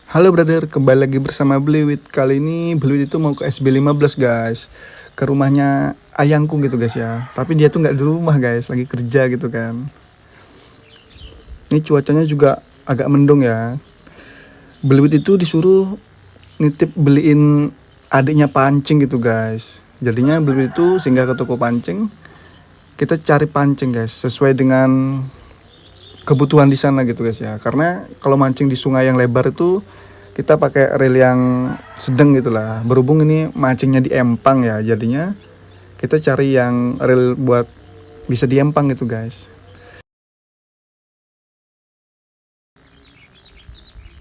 Halo brother, kembali lagi bersama Bliwit. Kali ini Bliwit itu mau ke SB15 guys. Ke rumahnya ayangku gitu guys ya. Tapi dia tuh nggak di rumah guys, lagi kerja gitu kan. Ini cuacanya juga agak mendung ya. Bliwit itu disuruh nitip beliin adiknya pancing gitu guys. Jadinya Bliwit itu singgah ke toko pancing. Kita cari pancing guys, sesuai dengan kebutuhan di sana gitu guys ya. Karena kalau mancing di sungai yang lebar itu kita pakai reel yang sedang gitulah. Berhubung ini mancingnya di empang ya, jadinya kita cari yang reel buat bisa di empang gitu guys.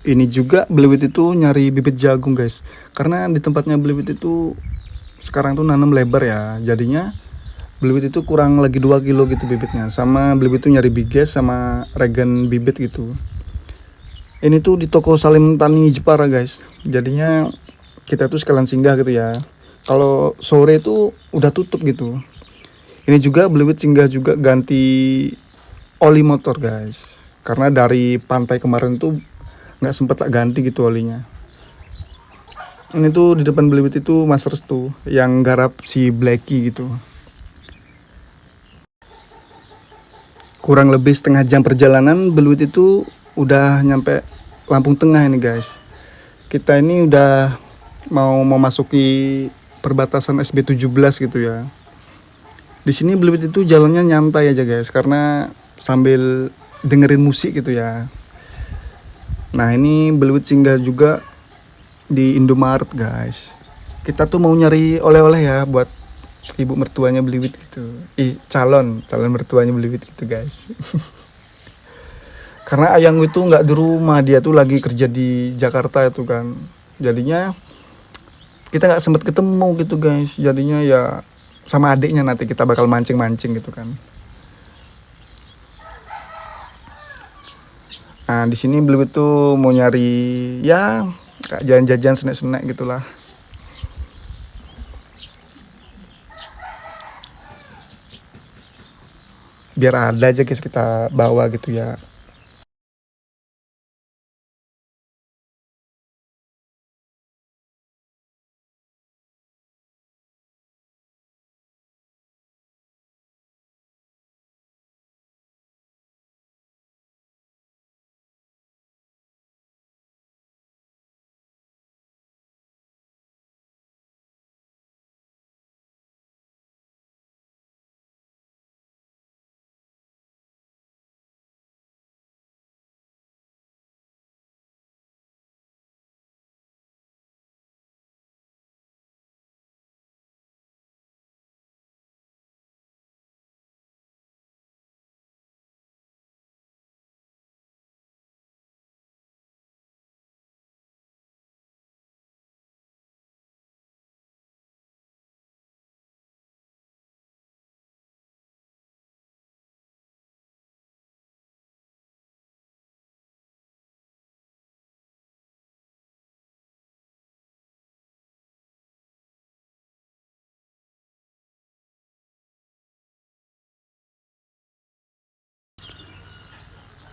Ini juga Bliwit itu nyari bibit jagung guys, karena di tempatnya Bliwit itu sekarang tuh nanam lebar ya, jadinya Bliwit itu kurang lagi 2 kilo gitu bibitnya. Sama Bliwit itu nyari biges sama regen bibit gitu. Ini tuh di toko Salim Tani Jepara guys, jadinya kita tuh sekalian singgah gitu ya. Kalau sore itu udah tutup gitu. Ini juga Bliwit singgah juga ganti oli motor guys, karena dari pantai kemarin tuh nggak sempet tak ganti gitu olinya. Ini tuh di depan Bliwit itu Mas Restu yang garap si Blacky gitu. Kurang lebih setengah jam perjalanan Bliwit itu udah nyampe Lampung Tengah ini guys. Kita ini udah mau memasuki perbatasan SB17 gitu ya. Di sini Bliwit itu jalannya nyantai aja guys, karena sambil dengerin musik gitu ya. Nah ini Bliwit singgah juga di Indomaret guys. Kita tuh mau nyari oleh-oleh ya buat ibu mertuanya Bliwit gitu. Calon mertuanya Bliwit gitu guys. Karena ayang itu nggak di rumah, dia tuh lagi kerja di Jakarta itu kan. Jadinya kita nggak sempet ketemu gitu guys. Jadinya ya sama adiknya nanti kita bakal mancing-mancing gitu kan. Nah di sini Bliwit tuh mau nyari ya kayak jajan-jajan snack-snack gitulah. Biar ada aja guys kita bawa gitu ya.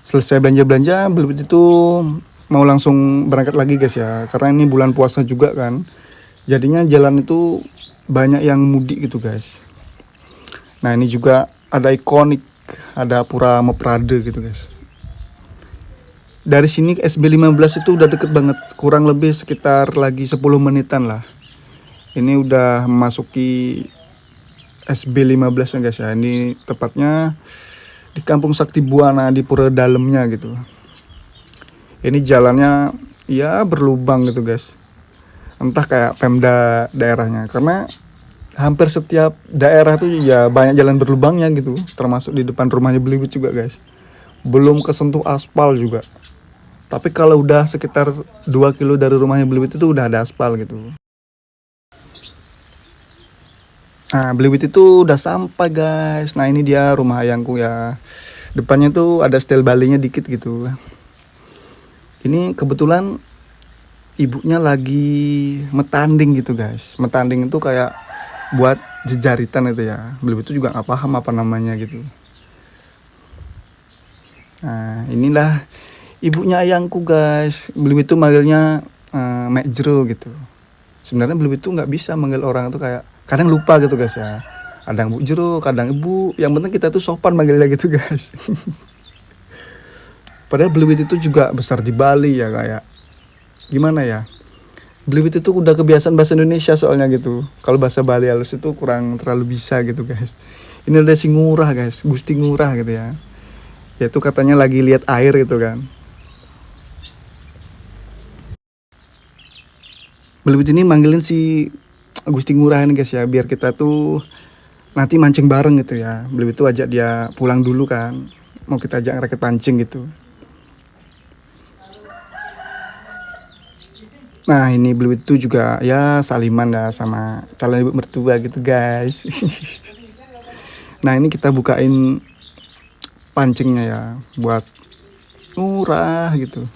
Selesai belanja-belanja Bliwit itu mau langsung berangkat lagi guys ya, karena ini bulan puasa juga kan. Jadinya jalan itu banyak yang mudik gitu guys. Nah ini juga ada ikonik, ada Pura Meprade gitu guys. Dari sini ke SB15 itu udah deket banget, kurang lebih sekitar lagi 10 menitan lah. Ini udah memasuki SB15 ya guys ya. Ini tepatnya di Kampung Sakti Buana di pura dalamnya gitu. Ini jalannya ya berlubang gitu guys. Entah kayak Pemda daerahnya, karena hampir setiap daerah tuh ya banyak jalan berlubangnya gitu, termasuk di depan rumahnya Bliwit juga guys. Belum kesentuh aspal juga. Tapi kalau udah sekitar 2 kilo dari rumahnya Bliwit itu udah ada aspal gitu. Nah Bliwit itu udah sampai guys. Nah ini dia rumah ayangku ya. Depannya tuh ada setel balinya dikit gitu. Ini kebetulan ibunya lagi metanding gitu guys. Metanding itu kayak buat jejaritan itu ya. Bliwit itu juga nggak paham apa namanya gitu. Nah inilah ibunya ayangku guys. Beliau itu manggilnya Mek Jero gitu. Sebenarnya beliau itu nggak bisa manggil orang tuh, kayak kadang lupa gitu guys ya. Kadang Bu Jero, kadang Ibu. Yang penting kita tuh sopan manggilnya gitu guys. Padahal beliau itu juga besar di Bali ya, kayak gimana ya. Beliau itu tuh udah kebiasaan bahasa Indonesia soalnya gitu. Kalau bahasa Bali halus itu kurang terlalu bisa gitu guys. Ini ada si Ngurah guys, Gusti Ngurah gitu ya. Ya itu katanya lagi lihat air gitu kan. Beliau ini manggilin si Gusti Ngurah ini guys ya, biar kita tuh nanti mancing bareng gitu ya. Beliau itu ajak dia pulang dulu kan. Mau kita ajak rakit pancing gitu. Nah ini beliau itu juga ya saliman ya sama calon ibu mertua gitu guys. Nah ini kita bukain pancingnya ya buat murah gitu.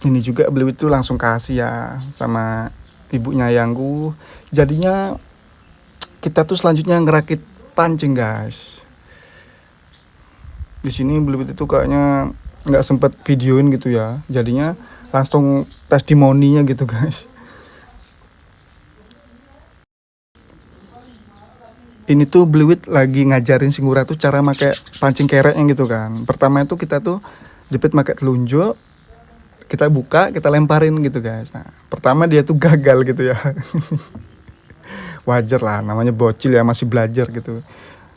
Ini juga beliau itu langsung kasih ya sama ibunya yangku. Jadinya kita tuh selanjutnya ngerakit pancing guys. Di sini beliau itu kayaknya nggak sempet videoin gitu ya. Jadinya langsung testimoninya gitu guys. Ini tuh Blueit lagi ngajarin si Ngurah tuh cara pakai pancing kereknya gitu kan. Pertama itu kita tuh jepit pakai telunjuk, kita buka, kita lemparin gitu guys. Nah, pertama dia tuh gagal gitu ya. Wajar lah, namanya bocil ya, masih belajar gitu.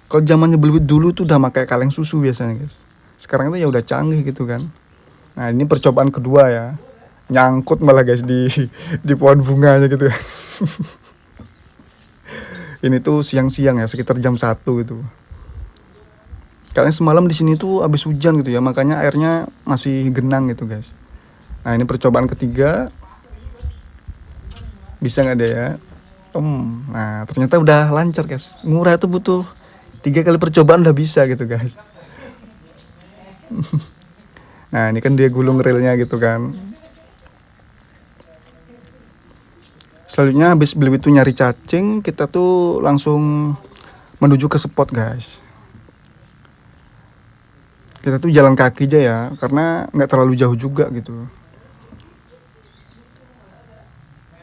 Kalau zamannya Blueit dulu tuh udah pakai kaleng susu biasanya guys. Sekarang tuh ya udah canggih gitu kan. Nah ini percobaan kedua ya, nyangkut malah guys di pohon bunganya gitu ya. Ini tuh siang-siang ya, sekitar jam 1 gitu. Karena semalam di sini tuh habis hujan gitu ya, makanya airnya masih genang gitu guys. Nah ini percobaan ketiga, bisa nggak deh ya? Nah ternyata udah lancar guys. Ngurah itu butuh 3 kali percobaan udah bisa gitu guys. Nah ini kan dia gulung reelnya gitu kan. Selanjutnya habis beli itu nyari cacing, kita tuh langsung menuju ke spot guys. Kita tuh jalan kaki aja ya, karena nggak terlalu jauh juga gitu.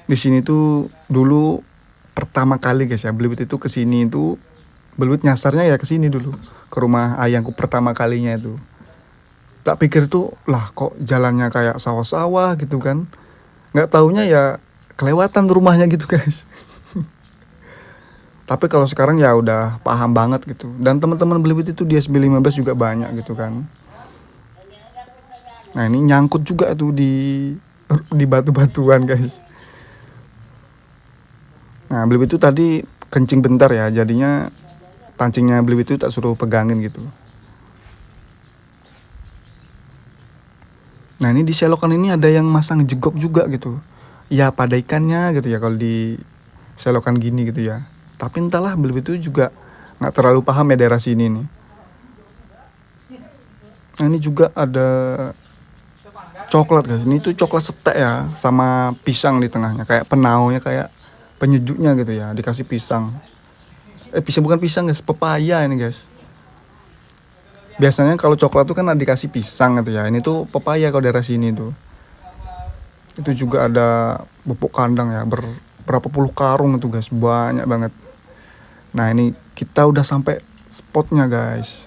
Di sini tuh dulu pertama kali guys ya, Beliwit itu kesini itu, Beliwit nyasarnya ya kesini dulu, ke rumah ayangku pertama kalinya itu. Tak pikir tuh lah kok jalannya kayak sawah-sawah gitu kan, nggak taunya ya kelewatan rumahnya gitu guys. Tapi kalau sekarang ya udah paham banget gitu. Dan teman-teman Beliwit itu di SB15 juga banyak gitu kan. Nah ini nyangkut juga tuh di batu-batuan guys. Nah Beliwit itu tadi kencing bentar ya, jadinya pancingnya Beliwit itu tak suruh pegangin gitu. Nah ini di selokan ini ada yang masang jegok juga gitu. Ya pada ikannya gitu ya kalau di selokan gini gitu ya. Tapi entahlah Beliwit itu juga nggak terlalu paham ya daerah sini nih. Nah ini juga ada coklat guys. Ini tuh coklat setek ya, sama pisang di tengahnya, kayak penaunya, kayak penyejuknya gitu ya, dikasih pisang. Pisang bukan pisang guys, pepaya ini guys. Biasanya kalau coklat tuh kan dikasih pisang gitu ya. Ini tuh pepaya kalau daerah sini tuh. Itu juga ada bubuk kandang ya, berapa puluh karung itu guys, banyak banget. Nah ini kita udah sampai spotnya guys.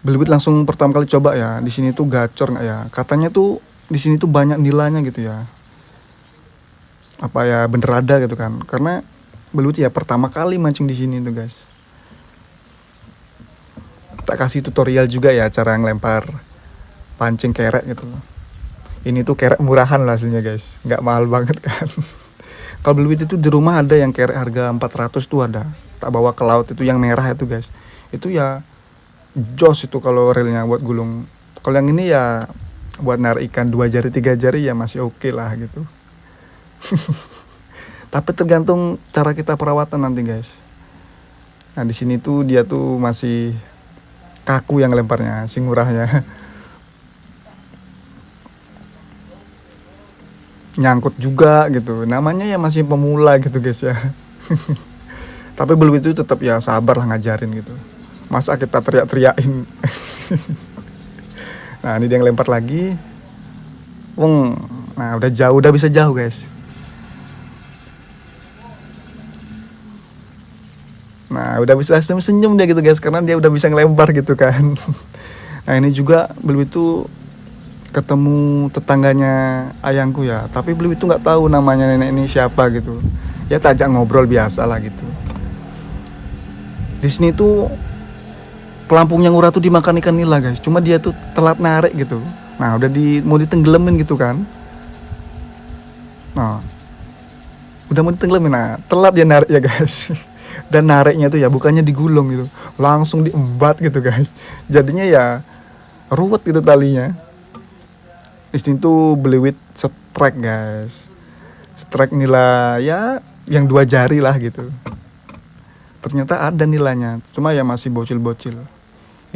Beliwit langsung pertama kali coba ya, di sini tuh gacor nggak ya? Katanya tuh di sini tuh banyak nilainya gitu ya. Apa ya bener ada gitu kan? Karena Beliwit ya pertama kali mancing di sini tuh guys. Tak kasih tutorial juga ya cara ngelempar pancing kerek gitu. Ini tuh kerek murahan lah hasilnya guys, nggak mahal banget kan. Kalau Beliwit itu di rumah ada yang kerek harga 400 tuh ada. Tak bawa ke laut itu yang merah itu guys. Itu ya jos itu kalau reelnya buat gulung. Kalau yang ini ya buat narik ikan 2 jari 3 jari ya masih oke lah gitu. Tapi tergantung cara kita perawatan nanti guys. Nah di sini tuh dia tuh masih kaku yang lemparnya, si ngurahnya. Nyangkut juga gitu. Namanya ya masih pemula gitu guys ya. Tapi belum itu tetap ya sabar lah ngajarin gitu. Masa kita teriak-teriakin. Nah ini dia yang lempar lagi. Wong. Nah udah jauh, udah bisa jauh guys. Nah udah bisa senyum dia gitu guys, karena dia udah bisa ngelempar gitu kan. Nah ini juga belum itu ketemu tetangganya ayangku ya, tapi belum itu nggak tahu namanya nenek ini siapa gitu. Ya tajak ngobrol biasa lah gitu. Di sini tuh pelampungnya Ngurah tuh dimakan ikan nila guys, cuma dia tuh telat narik gitu. Nah udah mau ditenggelamin gitu kan. Nah udah mau ditenggelamin, nah telat dia narik ya guys. Dan nariknya tuh ya bukannya digulung gitu, langsung diembat gitu guys. Jadinya ya ruwet gitu talinya. Di sini tuh beliwit strike guys. Strike nila ya yang 2 jari lah gitu. Ternyata ada nilainya, cuma ya masih bocil-bocil.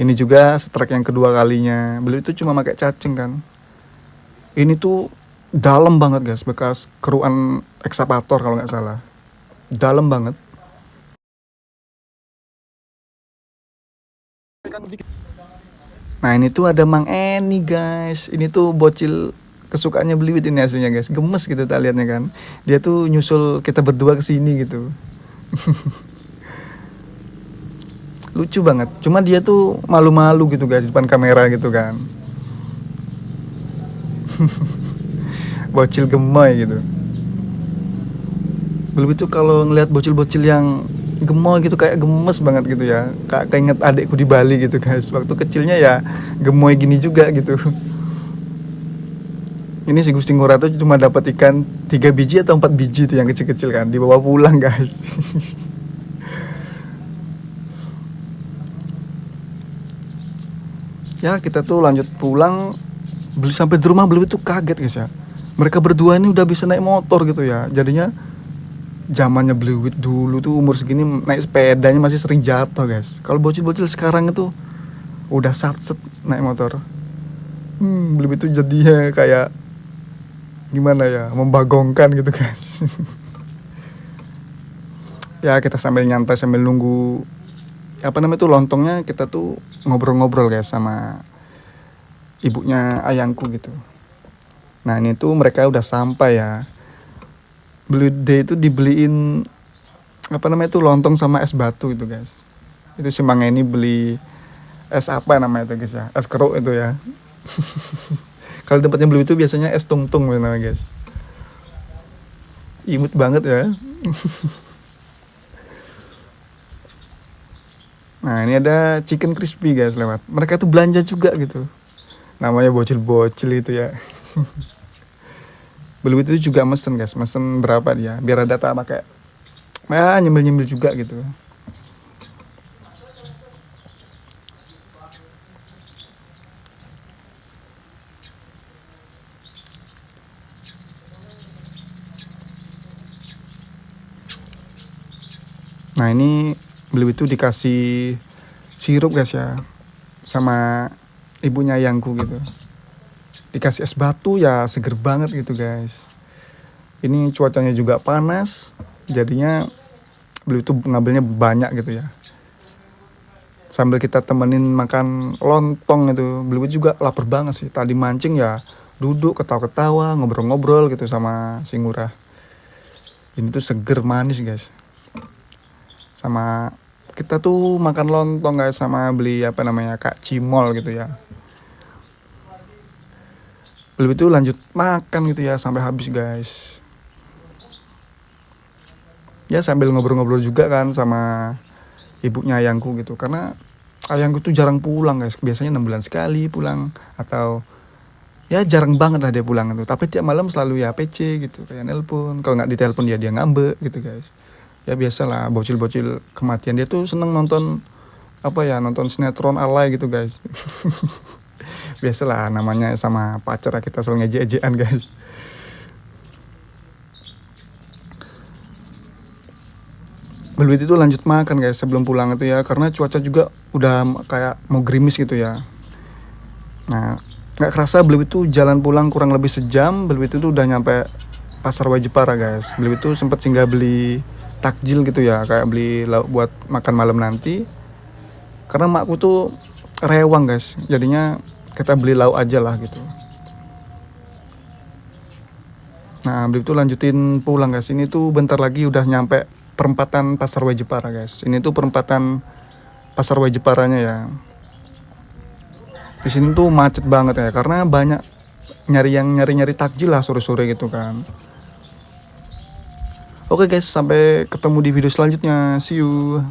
Ini juga strike yang kedua kalinya. Beliau itu cuma pakai cacing kan. Ini tuh dalam banget guys, bekas keruan ekskavator kalau nggak salah. Dalam banget. Nah ini tuh ada Mang Eni guys. Ini tuh bocil kesukaannya Beliwit ini aslinya guys. Gemes gitu tak lihatnya kan. Dia tuh nyusul kita berdua ke sini gitu. Lucu banget. Cuma dia tuh malu-malu gitu guys depan kamera gitu kan. Bocil gemoy gitu. Belum itu kalau ngelihat bocil-bocil yang gemoy gitu kayak gemes banget gitu ya. Kayak inget adekku di Bali gitu guys. Waktu kecilnya ya gemoy gini juga gitu. Ini si Gusti Ngurah tuh cuma dapat ikan 3 biji atau 4 biji tuh yang kecil-kecil kan, dibawa pulang guys. Ya kita tuh lanjut pulang. Beli sampai di rumah Beli itu kaget guys ya. Mereka berdua ini udah bisa naik motor gitu ya. Jadinya zamannya Beliwit dulu tuh umur segini naik sepedanya masih sering jatuh guys. Kalau bocil-bocil sekarang itu udah satset naik motor. Beliwit itu jadinya kayak gimana ya, membagongkan gitu guys. Ya kita sambil nyantai sambil nunggu apa namanya tuh lontongnya, kita tuh ngobrol-ngobrol guys sama ibunya ayangku gitu. Nah ini tuh mereka udah sampai ya. Dia itu dibeliin apa namanya tuh lontong sama es batu gitu guys. Itu si Mang ini beli es apa namanya tuh guys ya, es keruk itu ya. Kalau tempatnya beli itu biasanya es tungtung namanya guys. Imut banget ya. Nah ini ada chicken crispy guys lewat. Mereka tuh belanja juga gitu. Namanya bocil-bocil itu ya. Belum itu juga mesen guys. Mesen berapa dia, biar ada tak pakai nyemil-nyemil juga gitu. Nah ini Beliau itu dikasih sirup guys ya sama ibunya ayangku gitu. Dikasih es batu ya, seger banget gitu guys. Ini cuacanya juga panas, jadinya Beliau itu ngambilnya banyak gitu ya. Sambil kita temenin makan lontong itu, Beliau juga lapar banget sih. Tadi mancing ya duduk ketawa-ketawa ngobrol-ngobrol gitu sama si Ngurah. Ini tuh seger manis guys. Sama kita tuh makan lontong guys, sama beli apa namanya Kak Cimol gitu ya. Beli itu lanjut makan gitu ya sampai habis guys. Ya sambil ngobrol-ngobrol juga kan sama ibunya ayangku gitu, karena ayangku tuh jarang pulang guys. Biasanya 6 bulan sekali pulang, atau ya jarang banget lah dia pulang itu. Tapi tiap malam selalu ya PC gitu, kayak nelpon. Kalau nggak ditelepon dia ngambek gitu guys. Ya biasalah bocil-bocil kematian. Dia tuh seneng nonton apa ya, nonton sinetron alay gitu guys. Biasalah namanya sama pacar kita selalu ngejek-ejekan guys. Belum itu lanjut makan guys sebelum pulang itu ya, karena cuaca juga udah kayak mau gerimis gitu ya. Nah nggak kerasa Belum itu jalan pulang kurang lebih sejam. Belum itu tuh udah nyampe Pasar Wajipara guys. Belum itu sempat singgah beli takjil gitu ya, kayak beli lauk buat makan malam nanti. Karena makku tuh rewang guys, jadinya kita beli lauk aja lah gitu. Nah habis itu lanjutin pulang guys. Ini tuh bentar lagi udah nyampe perempatan Pasar Wajipara guys. Ini tuh perempatan Pasar Wajiparanya ya. Di sini tuh macet banget ya, karena banyak nyari takjil lah sore-sore gitu kan. Oke guys, sampai ketemu di video selanjutnya. See you.